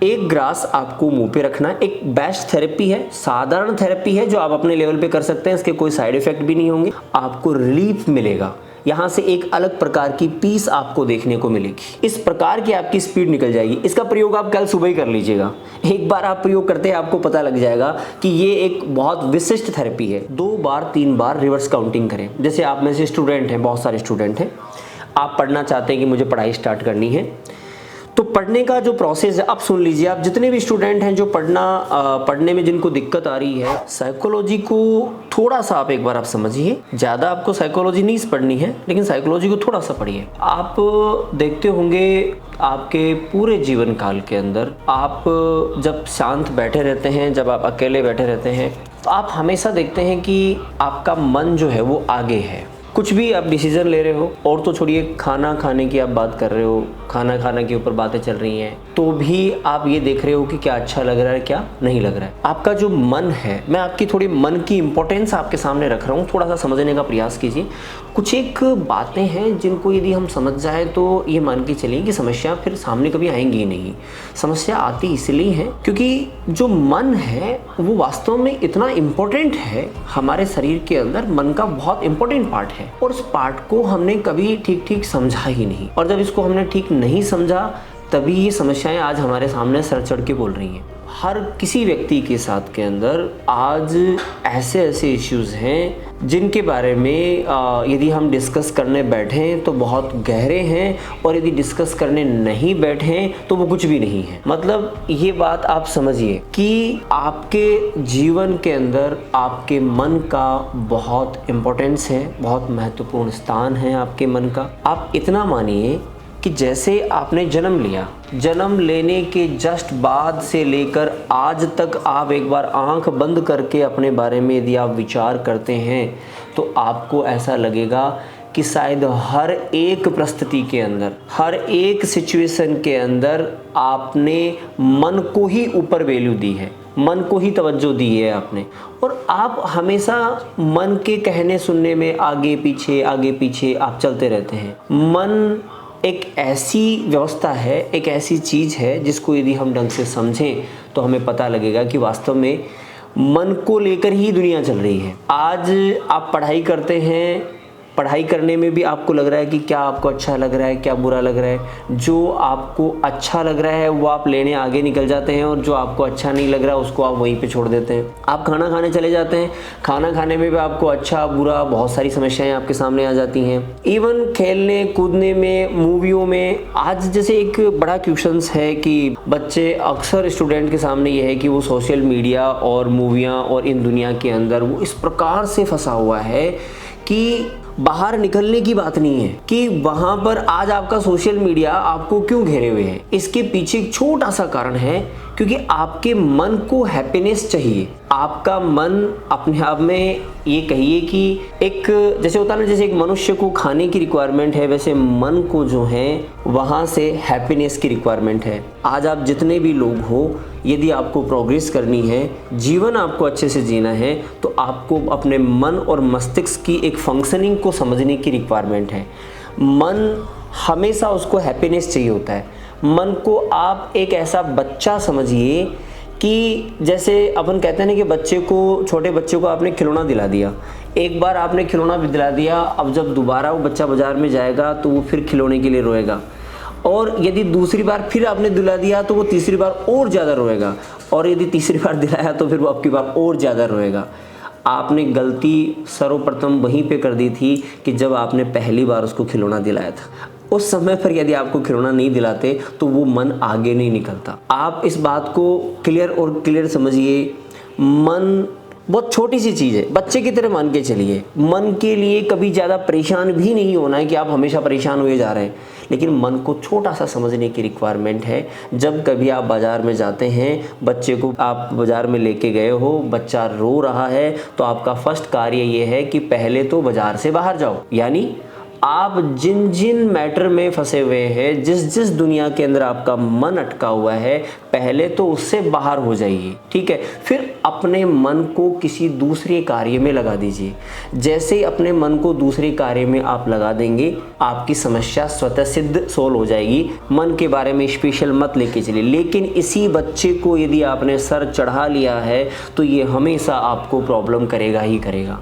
एक ग्रास आपको मुंह पे रखना है। एक बेस्ट थेरेपी है, साधारण थेरेपी है जो आप अपने लेवल पे कर सकते हैं। इसके कोई साइड इफेक्ट भी नहीं होंगे, आपको रिलीफ मिलेगा। यहाँ से एक अलग प्रकार की पीस आपको देखने को मिलेगी। इस प्रकार की आपकी स्पीड निकल जाएगी। इसका प्रयोग आप कल सुबह ही कर लीजिएगा। एक बार आप प्रयोग करते हैं आपको पता लग जाएगा कि ये एक बहुत विशिष्ट थेरेपी है। 2 बार 3 बार रिवर्स काउंटिंग करें। जैसे आप में से स्टूडेंट हैं, बहुत सारे स्टूडेंट हैं, आप पढ़ना चाहते हैं कि मुझे पढ़ाई स्टार्ट करनी है, तो पढ़ने का जो प्रोसेस है, अब सुन लीजिए। आप जितने भी स्टूडेंट हैं जो पढ़ने में जिनको दिक्कत आ रही है, साइकोलॉजी को थोड़ा सा आप एक बार आप समझिए। ज़्यादा आपको साइकोलॉजी नहीं पढ़नी है, लेकिन साइकोलॉजी को थोड़ा सा पढ़िए। आप देखते होंगे आपके पूरे जीवन काल के अंदर, आप जब शांत बैठे रहते हैं, जब आप अकेले बैठे रहते हैं, तो आप हमेशा देखते हैं कि आपका मन जो है वो आगे है। कुछ भी आप डिसीजन ले रहे हो, और तो छोड़िए, खाना खाने की आप बात कर रहे हो, खाना खाने के ऊपर बातें चल रही हैं, तो भी आप ये देख रहे हो कि क्या अच्छा लग रहा है, क्या नहीं लग रहा है। आपका जो मन है, मैं आपकी थोड़ी मन की इंपॉर्टेंस आपके सामने रख रहा हूँ, थोड़ा सा समझने का प्रयास कीजिए। कुछ एक बातें हैं जिनको यदि हम समझ जाए तो ये मान के चलिए कि समस्या फिर सामने कभी आएंगी ही नहीं। समस्या आती इसलिए है क्योंकि जो मन है वो वास्तव में इतना इम्पोर्टेंट है हमारे शरीर के अंदर। मन का बहुत इंपॉर्टेंट पार्ट है, और उस पार्ट को हमने कभी ठीक ठीक समझा ही नहीं। और जब इसको हमने ठीक नहीं समझा, तभी ये समस्याएं आज हमारे सामने सर चढ़ के बोल रही हैं। हर किसी व्यक्ति के साथ के अंदर आज ऐसे ऐसे इश्यूज़ हैं जिनके बारे में यदि हम डिस्कस करने बैठें तो बहुत गहरे हैं, और यदि डिस्कस करने नहीं बैठें तो वो कुछ भी नहीं है। मतलब ये बात आप समझिए कि आपके जीवन के अंदर आपके मन का बहुत इम्पोर्टेंस है, बहुत महत्वपूर्ण स्थान है आपके मन का। आप इतना मानिए कि जैसे आपने जन्म लिया, जन्म लेने के जस्ट बाद से लेकर आज तक आप एक बार आंख बंद करके अपने बारे में यदि आप विचार करते हैं तो आपको ऐसा लगेगा कि शायद हर एक परिस्थिति के अंदर, हर एक सिचुएशन के अंदर आपने मन को ही ऊपर वैल्यू दी है, मन को ही तवज्जो दी है आपने। और आप हमेशा मन के कहने सुनने में आगे पीछे आप चलते रहते हैं। मन एक ऐसी व्यवस्था है, एक ऐसी चीज़ है जिसको यदि हम ढंग से समझें तो हमें पता लगेगा कि वास्तव में मन को लेकर ही दुनिया चल रही है। आज आप पढ़ाई करते हैं, पढ़ाई करने में भी आपको लग रहा है कि क्या आपको अच्छा लग रहा है, क्या बुरा लग रहा है। जो आपको अच्छा लग रहा है वो आप लेने आगे निकल जाते हैं, और जो आपको अच्छा नहीं लग रहा उसको आप वहीं पे छोड़ देते हैं। आप खाना खाने चले जाते हैं, खाना खाने में भी आपको अच्छा बुरा बहुत सारी समस्याएं आपके सामने आ जाती हैं। इवन खेलने कूदने में, मूवियों में, आज जैसे एक बड़ा क्वेश्चंस है कि बच्चे, अक्सर स्टूडेंट के सामने ये है कि वो सोशल मीडिया और मूवियाँ और इन दुनिया के अंदर वो इस प्रकार से फंसा हुआ है कि बाहर निकलने की बात नहीं है। कि वहां पर आज आपका सोशल मीडिया आपको क्यों घेरे हुए है, इसके पीछे एक छोटा सा कारण है, क्योंकि आपके मन को हैप्पीनेस चाहिए। आपका मन अपने आप में, ये कहिए कि एक जैसे होता है ना, जैसे एक मनुष्य को खाने की रिक्वायरमेंट है, वैसे मन को जो है वहाँ से हैप्पीनेस की रिक्वायरमेंट है। आज आप जितने भी लोग हो, यदि आपको प्रोग्रेस करनी है, जीवन आपको अच्छे से जीना है, तो आपको अपने मन और मस्तिष्क की एक फंक्शनिंग को समझने की रिक्वायरमेंट है। मन हमेशा उसको हैप्पीनेस चाहिए होता है। मन को आप एक ऐसा बच्चा समझिए कि जैसे अपन कहते हैं ना कि बच्चे को, छोटे बच्चे को आपने खिलौना दिला दिया, एक बार आपने खिलौना भी दिला दिया, अब जब दोबारा वो बच्चा बाजार में जाएगा तो वो फिर खिलौने के लिए रोएगा, और यदि दूसरी बार फिर आपने दिला दिया तो वो तीसरी बार और ज़्यादा रोएगा, और यदि तीसरी बार दिलाया तो फिर वो आपकी बार और ज़्यादा रोएगा। आपने गलती सर्वप्रथम वहीं पे कर दी थी कि जब आपने पहली बार उसको खिलौना दिलाया था। उस समय पर यदि आपको खिलौना नहीं दिलाते तो वो मन आगे नहीं निकलता। आप इस बात को क्लियर समझिए। मन बहुत छोटी सी चीज़ है, बच्चे की तरह मान के चलिए। मन के लिए कभी ज़्यादा परेशान भी नहीं होना है कि आप हमेशा परेशान हुए जा रहे हैं, लेकिन मन को छोटा सा समझने की रिक्वायरमेंट है। जब कभी आप बाज़ार में जाते हैं, बच्चे को आप बाज़ार में लेके गए हो, बच्चा रो रहा है, तो आपका फर्स्ट कार्य ये है कि पहले तो बाज़ार से बाहर जाओ। यानी आप जिन मैटर में फंसे हुए हैं, जिस दुनिया के अंदर आपका मन अटका हुआ है, पहले तो उससे बाहर हो जाइए, ठीक है। फिर अपने मन को किसी दूसरे कार्य में लगा दीजिए। जैसे ही अपने मन को दूसरे कार्य में आप लगा देंगे, आपकी समस्या स्वतः सिद्ध सोल्व हो जाएगी। मन के बारे में स्पेशल मत लेके चलिए। लेकिन इसी बच्चे को यदि आपने सर चढ़ा लिया है तो ये हमेशा आपको प्रॉब्लम करेगा ही करेगा,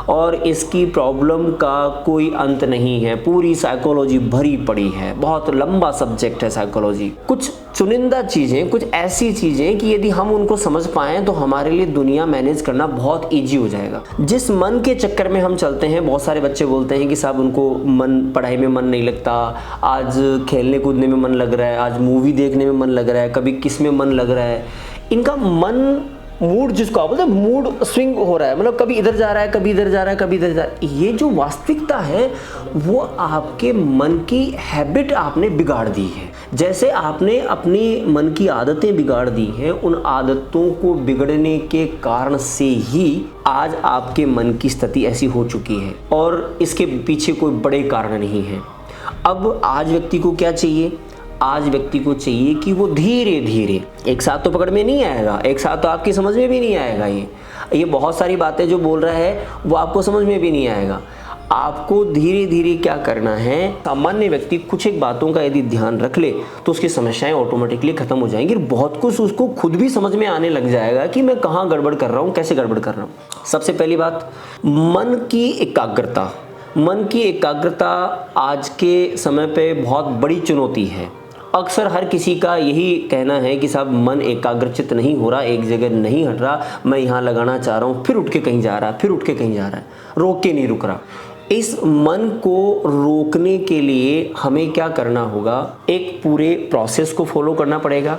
और इसकी प्रॉब्लम का कोई अंत नहीं है। पूरी साइकोलॉजी भरी पड़ी है, बहुत लंबा सब्जेक्ट है साइकोलॉजी। कुछ चुनिंदा चीज़ें, कुछ ऐसी चीज़ें कि यदि हम उनको समझ पाएँ तो हमारे लिए दुनिया मैनेज करना बहुत ईजी हो जाएगा। जिस मन के चक्कर में हम चलते हैं, बहुत सारे बच्चे बोलते हैं कि साहब उनको पढ़ाई में मन नहीं लगता, आज खेलने कूदने में मन लग रहा है, आज मूवी देखने में मन लग रहा है, कभी किस में मन लग रहा है। इनका मन मूड, जिसको आप बोलते हैं मूड स्विंग हो रहा है, मतलब कभी इधर जा रहा है, कभी इधर जा रहा है, कभी इधर जा रहा है। ये जो वास्तविकता है वो आपके मन की हैबिट आपने बिगाड़ दी है। जैसे आपने अपनी मन की आदतें बिगाड़ दी हैं, उन आदतों को बिगड़ने के कारण से ही आज आपके मन की स्थिति ऐसी हो चुकी है, और इसके पीछे कोई बड़े कारण नहीं है। अब आज व्यक्ति को क्या चाहिए? आज व्यक्ति को चाहिए कि वो धीरे धीरे, एक साथ तो पकड़ में नहीं आएगा, एक साथ तो आपकी समझ में भी नहीं आएगा। ये बहुत सारी बातें जो बोल रहा है वो आपको समझ में भी नहीं आएगा। आपको धीरे धीरे क्या करना है, सामान्य व्यक्ति कुछ एक बातों का यदि ध्यान रख ले तो उसकी समस्याएं ऑटोमेटिकली खत्म हो जाएंगी। बहुत कुछ उसको खुद भी समझ में आने लग जाएगा कि मैं कहाँ गड़बड़ कर रहा हूँ, कैसे गड़बड़ कर रहा हूँ। सबसे पहली बात, मन की एकाग्रता। मन की एकाग्रता आज के समय पे बहुत बड़ी चुनौती है। अक्सर हर किसी का यही कहना है कि साहब मन एकाग्रचित नहीं हो रहा, एक जगह नहीं हट रहा, मैं यहाँ लगाना चाह रहा हूँ, फिर उठ के कहीं जा रहा है, फिर उठ के कहीं जा रहा है, रोक के नहीं रुक रहा। इस मन को रोकने के लिए हमें क्या करना होगा? एक पूरे प्रोसेस को फॉलो करना पड़ेगा।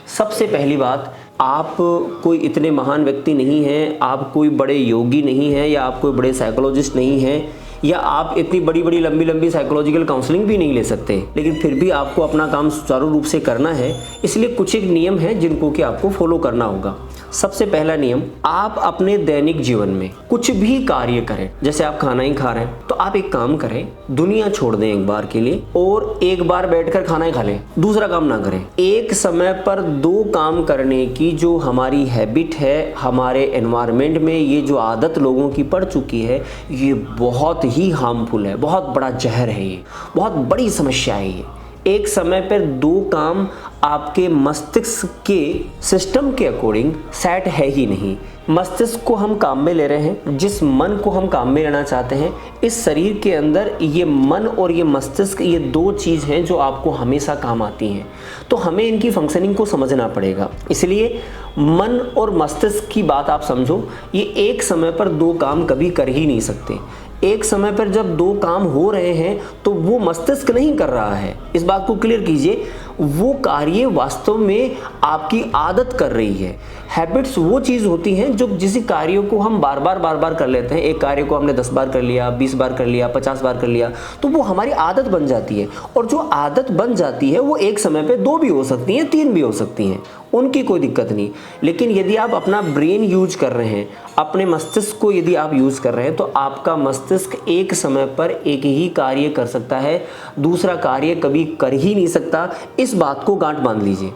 सबसे पहली बात, आप कोई इतने महान व्यक्ति नहीं हैं, आप कोई बड़े योगी नहीं हैं, या आप कोई बड़े साइकोलॉजिस्ट नहीं हैं, या आप इतनी बड़ी बड़ी लंबी लंबी साइकोलॉजिकल काउंसलिंग भी नहीं ले सकते, लेकिन फिर भी आपको अपना काम सुचारू रूप से करना है। इसलिए कुछ एक नियम हैं जिनको कि आपको फॉलो करना होगा। सबसे पहला नियम, आप अपने दैनिक जीवन में कुछ भी कार्य करें, जैसे आप खाना ही खा रहे हैं तो आप एक काम करें, दुनिया छोड़ दें एक बार के लिए और एक बार बैठकर खाना ही खा लें, दूसरा काम ना करें। एक समय पर दो काम करने की जो हमारी हैबिट है, हमारे एनवायरनमेंट में ये जो आदत लोगों की पड़ चुकी है, ये बहुत ही हार्मफुल है, बहुत बड़ा जहर है, ये बहुत बड़ी समस्या है। ये एक समय पर दो काम आपके मस्तिष्क के सिस्टम के अकॉर्डिंग सेट है ही नहीं। मस्तिष्क को हम काम में ले रहे हैं, जिस मन को हम काम में लेना चाहते हैं, इस शरीर के अंदर ये मन और ये मस्तिष्क, ये दो चीज़ हैं जो आपको हमेशा काम आती हैं। तो हमें इनकी फंक्शनिंग को समझना पड़ेगा। इसलिए मन और मस्तिष्क की बात आप समझो, ये एक समय पर दो काम कभी कर ही नहीं सकते। एक समय पर जब दो काम हो रहे हैं तो वो मस्तिष्क नहीं कर रहा है, इस बात को क्लियर कीजिए। वो कार्य वास्तव में आपकी आदत कर रही है। हैबिट्स वो चीज़ होती हैं जो जिस कार्यों को हम बार बार कर लेते हैं। एक कार्य को हमने 10 बार कर लिया, 20 बार कर लिया, 50 बार कर लिया, तो वो हमारी आदत बन जाती है। और जो आदत बन जाती है वो एक समय पे 2 भी हो सकती हैं, 3 भी हो सकती हैं, उनकी कोई दिक्कत नहीं। लेकिन यदि आप अपना ब्रेन यूज कर रहे हैं, अपने मस्तिष्क को यदि आप यूज कर रहे हैं, तो आपका मस्तिष्क एक समय पर एक ही कार्य कर सकता है, दूसरा कार्य कभी कर ही नहीं सकता। इस बात को गांठ बांध लीजिए।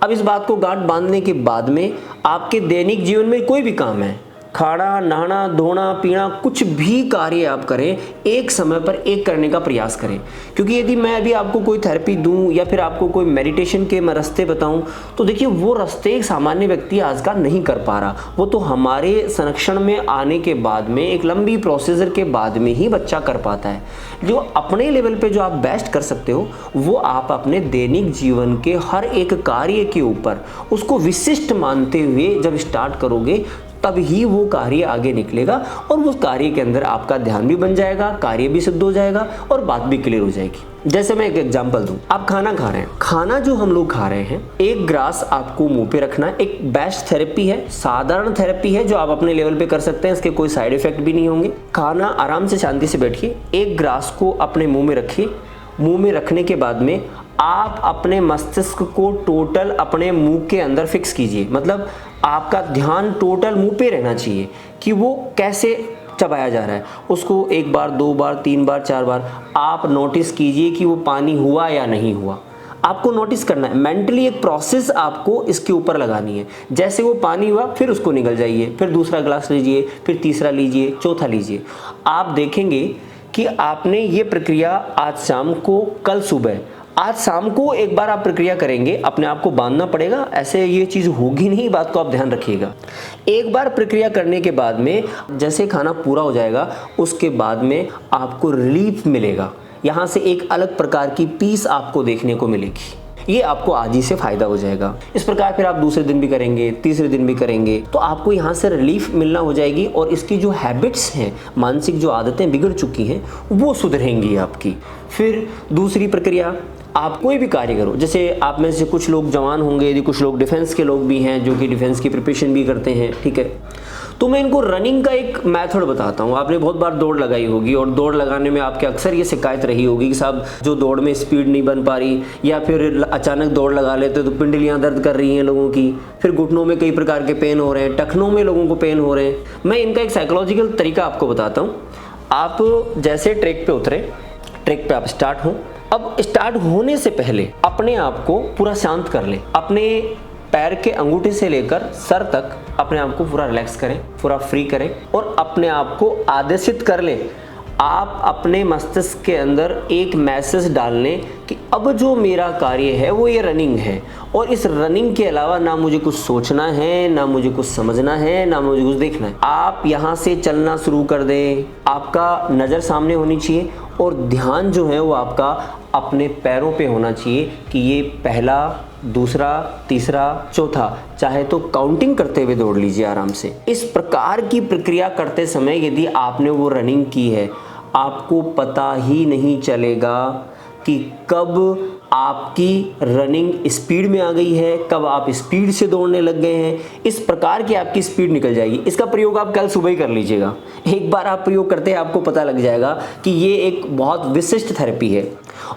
अब इस बात को गांठ बांधने के बाद में आपके दैनिक जीवन में कोई भी काम है, खाना, नहाना, धोना, पीना, कुछ भी कार्य आप करें, एक समय पर एक करने का प्रयास करें। क्योंकि यदि मैं अभी आपको कोई थेरेपी दूं या फिर आपको कोई मेडिटेशन के मैं रास्ते बताऊं, तो देखिए वो रास्ते एक सामान्य व्यक्ति आज का नहीं कर पा रहा। वो तो हमारे संरक्षण में आने के बाद में, एक लंबी प्रोसीजर के बाद में ही बच्चा कर पाता है। जो अपने लेवल पे जो आप बेस्ट कर सकते हो, वो आप अपने दैनिक जीवन के हर एक कार्य के ऊपर उसको विशिष्ट मानते हुए जब स्टार्ट करोगे, तब ही वो कार्य आगे निकलेगा और उस कार्य के अंदर आपका ध्यान भी बन जाएगा, कार्य भी सिद्ध हो जाएगा और बात भी क्लियर हो जाएगी। जैसे मैं एक एग्जांपल दूं, आप खाना खा रहे हैं, खाना जो हम लोग खा रहे हैं, एक ग्रास आपको मुंह पे रखना है। एक बेस्ट थेरेपी है, साधारण थेरेपी है जो आप अपने लेवल पे कर सकते हैं, इसके कोई साइड इफेक्ट भी नहीं होंगे। खाना आराम से शांति से बैठिए, एक ग्रास को अपने मुंह में रखिए। मुंह में रखने के बाद में आप अपने मस्तिष्क को टोटल अपने मुंह के अंदर फिक्स कीजिए। मतलब आपका ध्यान टोटल मुंह पे रहना चाहिए कि वो कैसे चबाया जा रहा है। उसको 1 बार, 2 बार, 3 बार, 4 बार आप नोटिस कीजिए कि वो पानी हुआ या नहीं हुआ। आपको नोटिस करना है, मेंटली एक प्रोसेस आपको इसके ऊपर लगानी है। जैसे वो पानी हुआ फिर उसको निगल जाइए, फिर दूसरा गिलास लीजिए, फिर तीसरा लीजिए, चौथा लीजिए। आप देखेंगे कि आपने ये प्रक्रिया आज शाम को, कल सुबह, आज शाम को एक बार आप प्रक्रिया करेंगे, अपने आप को बांधना पड़ेगा, ऐसे ये चीज़ होगी नहीं, बात को आप ध्यान रखिएगा। एक बार प्रक्रिया करने के बाद में जैसे खाना पूरा हो जाएगा उसके बाद में आपको रिलीफ मिलेगा, यहाँ से एक अलग प्रकार की पीस आपको देखने को मिलेगी। ये आपको आज ही से फायदा हो जाएगा। इस प्रकार फिर आप दूसरे दिन भी करेंगे, तीसरे दिन भी करेंगे, तो आपको यहाँ से रिलीफ मिलना हो जाएगी और इसकी जो हैबिट्स हैं, मानसिक जो आदतें बिगड़ चुकी हैं वो सुधरेंगी आपकी। फिर दूसरी प्रक्रिया, आप कोई भी कार्य करो, जैसे आप में से कुछ लोग जवान होंगे, यदि कुछ लोग डिफेंस के लोग भी हैं जो कि डिफेंस की प्रिपरेशन भी करते हैं, ठीक है, तो मैं इनको रनिंग का एक मेथड बताता हूँ। आपने बहुत बार दौड़ लगाई होगी और दौड़ लगाने में आपके अक्सर ये शिकायत रही होगी कि साहब जो दौड़ में स्पीड नहीं बन पा रही, या फिर अचानक दौड़ लगा लेते तो पिंडलियाँ दर्द कर रही हैं लोगों की, फिर घुटनों में कई प्रकार के पेन हो रहे हैं, टखनों में लोगों को पेन हो रहे हैं। मैं इनका एक साइकोलॉजिकल तरीका आपको बताता हूँ। आप जैसे ट्रैक पे उतरे, ट्रैक पे आप स्टार्ट हो, अब स्टार्ट होने से पहले अपने आप को पूरा शांत कर लें। अपने पैर के अंगूठे से लेकर सर तक अपने आप को पूरा रिलैक्स करें, पूरा फ्री करें और अपने आप को आदेशित कर लें। आप अपने मस्तिष्क के अंदर एक मैसेज डाल लें कि अब जो मेरा कार्य है वो ये रनिंग है, और इस रनिंग के अलावा ना मुझे कुछ सोचना है, ना मुझे कुछ समझना है, ना मुझे कुछ देखना है। आप यहाँ से चलना शुरू कर दें। आपका नज़र सामने होनी चाहिए और ध्यान जो है वो आपका अपने पैरों पे होना चाहिए कि ये पहला, दूसरा, तीसरा, चौथा, चाहे तो काउंटिंग करते हुए दौड़ लीजिए आराम से। इस प्रकार की प्रक्रिया करते समय यदि आपने वो रनिंग की है, आपको पता ही नहीं चलेगा कि कब आपकी रनिंग स्पीड में आ गई है, कब आप स्पीड से दौड़ने लग गए हैं। इस प्रकार की आपकी स्पीड निकल जाएगी। इसका प्रयोग आप कल सुबह ही कर लीजिएगा। एक बार आप प्रयोग करते हैं आपको पता लग जाएगा कि ये एक बहुत विशिष्ट थेरेपी है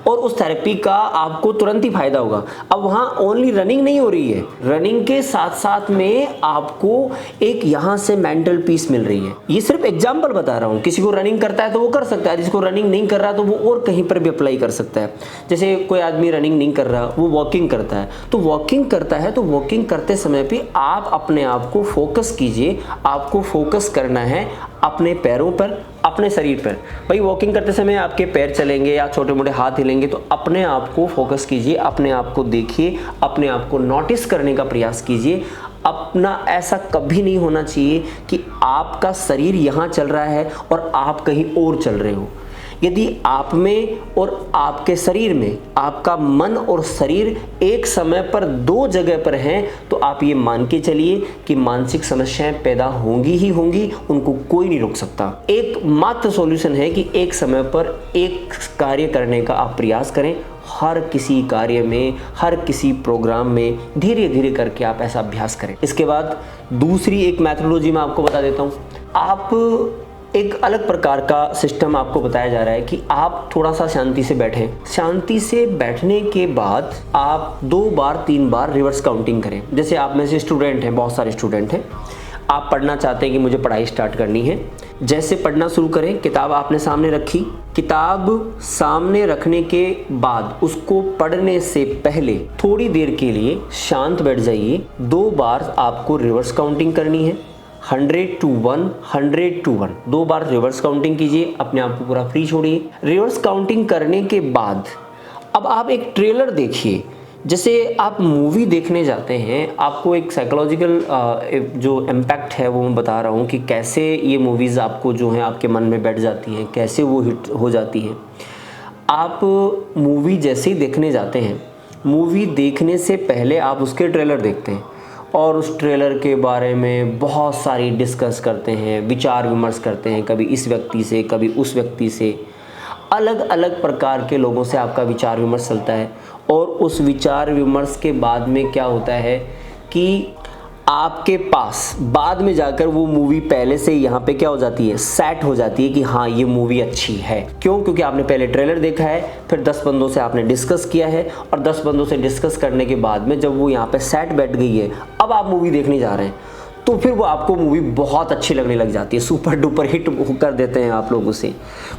और उस थेरेपी का आपको तुरंत ही फायदा होगा। अब वहाँ ओनली रनिंग नहीं हो रही है, रनिंग के साथ साथ में आपको एक यहाँ से मेंटल पीस मिल रही है। ये सिर्फ एग्जाम्पल बता रहा हूँ। किसी को रनिंग करता है तो वो कर सकता है, जिसको रनिंग नहीं कर रहा तो वो और कहीं पर भी अप्लाई कर सकता है। जैसे कोई आदमी रनिंग नहीं कर रहा, वो वॉकिंग करता है, तो वॉकिंग करता है तो वॉकिंग करते समय पे आप अपने आप को फोकस कीजिए। आपको फोकस करना है अपने पैरों पर, अपने शरीर पर। भाई वॉकिंग करते समय आपके पैर चलेंगे या छोटे मोटे हाथ हिलेंगे, तो अपने आप को फोकस कीजिए, अपने आप को देखिए, अपने आप को नोटिस करने का प्रयास कीजिए। अपना ऐसा कभी नहीं होना चाहिए कि आपका शरीर यहाँ चल रहा है और आप कहीं और चल रहे हो। यदि आप में और आपके शरीर में, आपका मन और शरीर एक समय पर दो जगह पर हैं, तो आप ये मान के चलिए कि मानसिक समस्याएं पैदा होंगी ही होंगी, उनको कोई नहीं रोक सकता। एक मात्र सॉल्यूशन है कि एक समय पर एक कार्य करने का आप प्रयास करें। हर किसी कार्य में, हर किसी प्रोग्राम में धीरे धीरे करके आप ऐसा अभ्यास करें। इसके बाद दूसरी एक मैथोडोलॉजी मैं आपको बता देता हूँ। आप एक अलग प्रकार का सिस्टम आपको बताया जा रहा है कि आप थोड़ा सा शांति से बैठें। शांति से बैठने के बाद आप 2 बार 3 बार रिवर्स काउंटिंग करें। जैसे आप में से स्टूडेंट हैं, बहुत सारे स्टूडेंट हैं, आप पढ़ना चाहते हैं कि मुझे पढ़ाई स्टार्ट करनी है। जैसे पढ़ना शुरू करें, किताब आपने सामने रखी, किताब सामने रखने के बाद उसको पढ़ने से पहले थोड़ी देर के लिए शांत बैठ जाइए। 2 बार आपको रिवर्स काउंटिंग करनी है, 100 to 1, 100 to 1, 2 bar reverse counting कीजिए, अपने आप को पूरा फ्री छोड़िए। रिवर्स काउंटिंग करने के बाद अब आप एक ट्रेलर देखिए। जैसे आप मूवी देखने जाते हैं, आपको एक साइकोलॉजिकल जो इम्पैक्ट है वो मैं बता रहा हूँ कि कैसे ये मूवीज़ आपको जो है आपके मन में बैठ जाती हैं, कैसे वो हिट हो जाती हैं। आप मूवी जैसे ही देखने जाते हैं, मूवी देखने से पहले आप उसके ट्रेलर देखते हैं और उस ट्रेलर के बारे में बहुत सारी डिस्कस करते हैं, विचार विमर्श करते हैं, कभी इस व्यक्ति से, कभी उस व्यक्ति से, अलग अलग प्रकार के लोगों से आपका विचार विमर्श चलता है। और उस विचार विमर्श के बाद में क्या होता है कि आपके पास बाद में जाकर वो मूवी पहले से यहाँ पे क्या हो जाती है, सेट हो जाती है कि हाँ ये मूवी अच्छी है। क्यों? क्योंकि आपने पहले ट्रेलर देखा है, फिर 10 बंदों से आपने डिस्कस किया है और 10 बंदों से डिस्कस करने के बाद में जब वो यहाँ पे सेट बैठ गई है, अब आप मूवी देखने जा रहे हैं, तो फिर वो आपको मूवी बहुत अच्छी लगने लग जाती है, सुपर डुपर हिट कर देते हैं आप लोग उसे।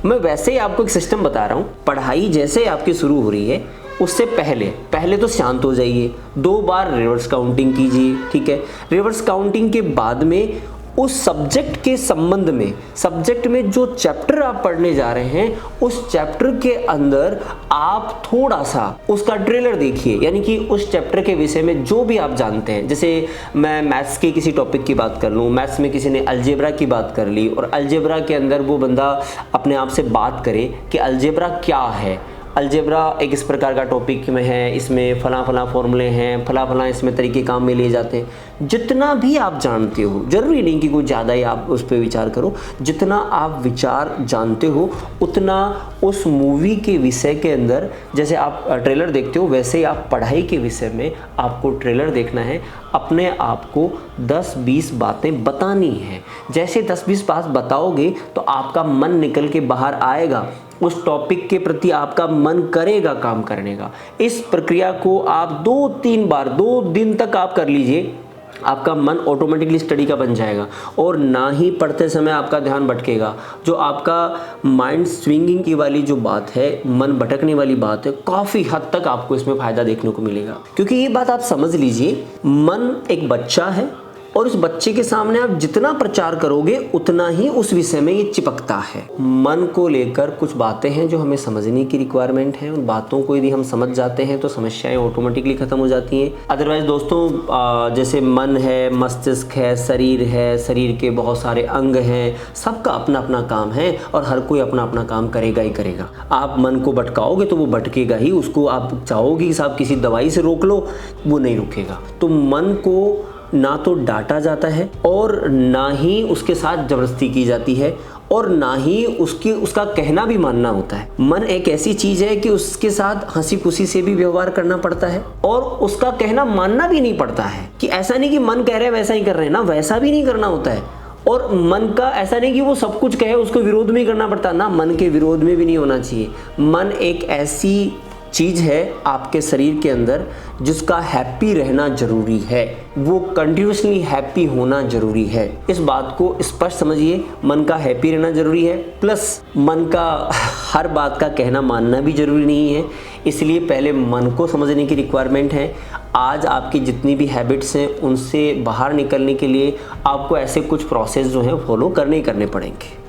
मैं वैसे ही आपको एक सिस्टम बता रहा हूँ। पढ़ाई जैसे आपकी शुरू हो रही है, उससे पहले तो शांत हो जाइए, 2 बार रिवर्स काउंटिंग कीजिए, ठीक है। रिवर्स काउंटिंग के बाद में उस सब्जेक्ट के संबंध में, सब्जेक्ट में जो चैप्टर आप पढ़ने जा रहे हैं उस चैप्टर के अंदर आप थोड़ा सा उसका ट्रेलर देखिए, यानी कि उस चैप्टर के विषय में जो भी आप जानते हैं। जैसे मैं मैथ्स के किसी टॉपिक की बात कर लूँ, मैथ्स में किसी ने अलजेब्रा की बात कर ली और अलजेब्रा के अंदर वो बंदा अपने आप से बात करे कि अलजेब्रा क्या है। अलजेब्रा एक इस प्रकार का टॉपिक में है, इसमें फला फला फॉर्मूले हैं, फला फला इसमें तरीके काम में लिए जाते हैं। जितना भी आप जानते हो, जरूरी नहीं कि कुछ ज़्यादा ही आप उस पर विचार करो, जितना आप विचार जानते हो उतना उस मूवी के विषय के अंदर, जैसे आप ट्रेलर देखते हो वैसे ही आप पढ़ाई के विषय में आपको ट्रेलर देखना है। अपने आप को 10-20 बातें बतानी है। जैसे 10-20 बात बताओगे तो आपका मन निकल के बाहर आएगा, उस टॉपिक के प्रति आपका मन करेगा काम करने का। इस प्रक्रिया को आप 2-3 बार 2 दिन तक आप कर लीजिए, आपका मन ऑटोमेटिकली स्टडी का बन जाएगा और ना ही पढ़ते समय आपका ध्यान भटकेगा। जो आपका माइंड स्विंगिंग की वाली जो बात है, मन भटकने वाली बात है, काफ़ी हद तक आपको इसमें फ़ायदा देखने को मिलेगा। क्योंकि ये बात आप समझ लीजिए, मन एक बच्चा है और उस बच्चे के सामने आप जितना प्रचार करोगे उतना ही उस विषय में ये चिपकता है। मन को लेकर कुछ बातें हैं जो हमें समझने की रिक्वायरमेंट है। उन बातों को यदि हम समझ जाते हैं तो समस्याएं ऑटोमेटिकली खत्म हो जाती हैं। अदरवाइज दोस्तों, जैसे मन है, मस्तिष्क है, शरीर है, शरीर के बहुत सारे अंग हैं, सबका अपना अपना काम है और हर कोई अपना अपना काम करेगा ही करेगा। आप मन को भटकाओगे तो वो भटकेगा ही। उसको आप चाहोगे कि साहब किसी दवाई से रोक लो, वो नहीं रुकेगा। तो मन को ना तो डांटा जाता है और ना ही उसके साथ जबरदस्ती की जाती है और ना ही उसका कहना भी मानना होता है। मन एक ऐसी चीज़ है कि उसके साथ हंसी खुशी से भी व्यवहार करना पड़ता है और उसका कहना मानना भी नहीं पड़ता है। कि ऐसा नहीं कि मन कह रहे हैं वैसा ही कर रहे हैं ना, वैसा भी नहीं करना होता है। और मन का ऐसा नहीं कि वो सब कुछ कहे उसको विरोध में ही करना पड़ता ना, मन के विरोध में भी नहीं होना चाहिए। मन एक ऐसी चीज़ है आपके शरीर के अंदर जिसका हैप्पी रहना जरूरी है, वो कंटिन्यूसली हैप्पी होना जरूरी है। इस बात को स्पष्ट समझिए, मन का हैप्पी रहना जरूरी है, प्लस मन का हर बात का कहना मानना भी जरूरी नहीं है। इसलिए पहले मन को समझने की रिक्वायरमेंट है। आज आपकी जितनी भी हैबिट्स हैं उनसे बाहर निकलने के लिए आपको ऐसे कुछ प्रोसेस जो हैं फॉलो करने ही करने पड़ेंगे।